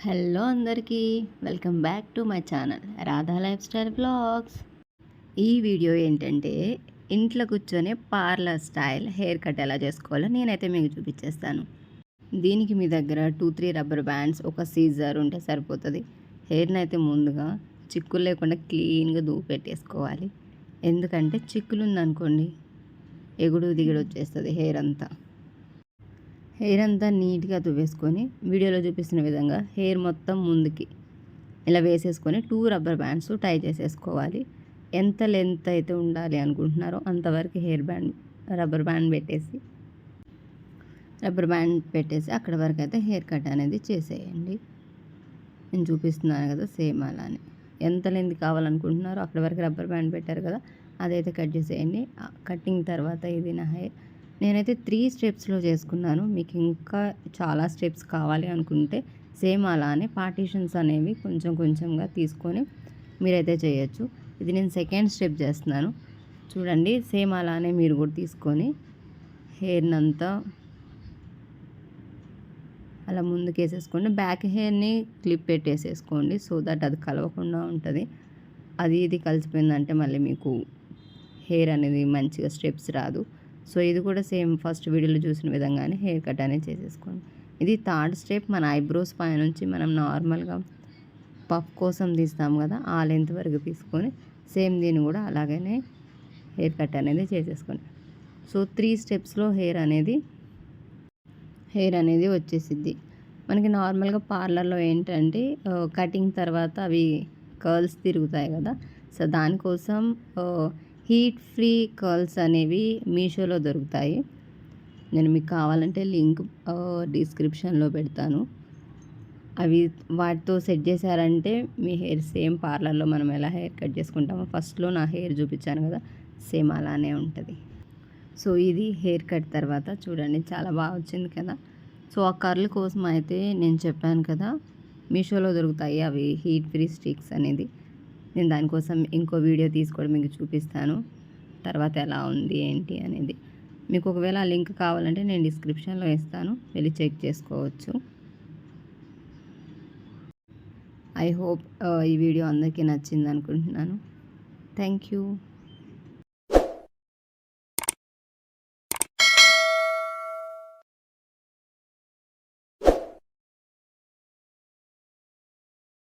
Hello అందరికీ welcome back to my channel Radha life style blogs. ఈ video ఏంటంటే ఇంట్లో కూర్చొని పార్లర్ స్టైల్ హెయిర్ కట్ ఎలా చేసుకోవాలో నేనైతే మీకు చూపించేస్తాను. దీనికి మీ దగ్గర 2-3 రబ్బర్ బ్యాండ్స్, ఒక సీజర్ ఉంటే సరిపోతుంది. హెయిర్ని అయితే ముందుగా చిక్కులు లేకుండా క్లీన్గా పెట్టేసుకోవాలి. ఎందుకంటే చిక్కులు ఉందనుకోండి ఎగుడు దిగుడు వచ్చేస్తుంది హెయిర్ అంతా నీట్గా దువ్వేసుకొని వీడియోలో చూపిస్తున్న విధంగా హెయిర్ మొత్తం ముందుకి ఇలా వేసేసుకొని 2 రబ్బర్ బ్యాండ్స్ టై చేసేసుకోవాలి. ఎంత లెంత్ అయితే ఉండాలి అనుకుంటున్నారో అంతవరకు రబ్బర్ బ్యాండ్ పెట్టేసి అక్కడ వరకు అయితే హెయిర్ కట్ అనేది చేసేయండి. నేను చూపిస్తున్నాను కదా సేమ్ అలానే ఎంత లెంత్ కావాలనుకుంటున్నారో అక్కడ వరకు రబ్బర్ బ్యాండ్ పెట్టారు కదా అదైతే కట్ చేసేయండి. కటింగ్ తర్వాత ఇది నా హెయిర్ నేనైతే 3 స్టెప్స్లో చేసుకున్నాను. మీకు ఇంకా చాలా స్టెప్స్ కావాలి అనుకుంటే సేమ్ అలానే పార్టీషన్స్ అనేవి కొంచెం కొంచెంగా తీసుకొని మీరైతే చేయొచ్చు. ఇది నేను సెకండ్ స్టెప్ చేస్తున్నాను. చూడండి సేమ్ అలానే మీరు కూడా తీసుకొని హెయిర్ని అంతా అలా ముందుకు వేసేసుకోండి. బ్యాక్ హెయిర్ని క్లిప్ పెట్టేసేసుకోండి సో దట్ అది కలవకుండా ఉంటుంది. అది ఇది కలిసిపోయిందంటే మళ్ళీ మీకు హెయిర్ అనేది మంచిగా స్టెప్స్ రాదు. సో ఇది కూడా సేమ్ ఫస్ట్ వీడియోలో చూసిన విధంగానే హెయిర్ కట్ అనేది చేసేసుకోండి. ఇది థర్డ్ స్టెప్. మన ఐబ్రోస్ పై నుంచి మనం నార్మల్గా పఫ్ కోసం తీస్తాం కదా ఆ లెంత్ వరకు తీసుకొని సేమ్ దీన్ని కూడా అలాగనే హెయిర్ కట్ అనేది చేసేసుకోండి. సో 3 స్టెప్స్లో హెయిర్ అనేది వచ్చేసిద్ది. మనకి నార్మల్గా పార్లర్లో ఏంటంటే కటింగ్ తర్వాత అవి కర్ల్స్ తిరుగుతాయి కదా సో దానికోసం హీట్ ఫ్రీ కర్ల్స్ అనేవి మీషోలో దొరుకుతాయి. నేను మీకు కావాలంటే లింక్ డిస్క్రిప్షన్లో పెడతాను. అవి వాటితో సెట్ చేశారంటే మీ హెయిర్ సేమ్ పార్లర్లో మనం ఎలా హెయిర్ కట్ చేసుకుంటామో ఫస్ట్లో నా హెయిర్ చూపించాను కదా సేమ్ అలానే ఉంటుంది. సో ఇది హెయిర్ కట్ తర్వాత చూడండి చాలా బాగా వచ్చింది కదా. సో ఆ కర్ల్ కోసం అయితే నేను చెప్పాను కదా మీషోలో దొరుకుతాయి అవి హీట్ ఫ్రీ స్టిక్స్ అనేది. నేను దానికోసం ఇంకో వీడియో తీసుకోవడం మీకు చూపిస్తాను తర్వాత ఎలా ఉంది ఏంటి అనేది. మీకు ఒకవేళ ఆ లింక్ కావాలంటే నేను డిస్క్రిప్షన్లో ఇస్తాను, వెళ్ళి చెక్ చేసుకోవచ్చు. ఐ హోప్ ఈ వీడియో అందరికీ నచ్చింది అనుకుంటున్నాను. Thank you.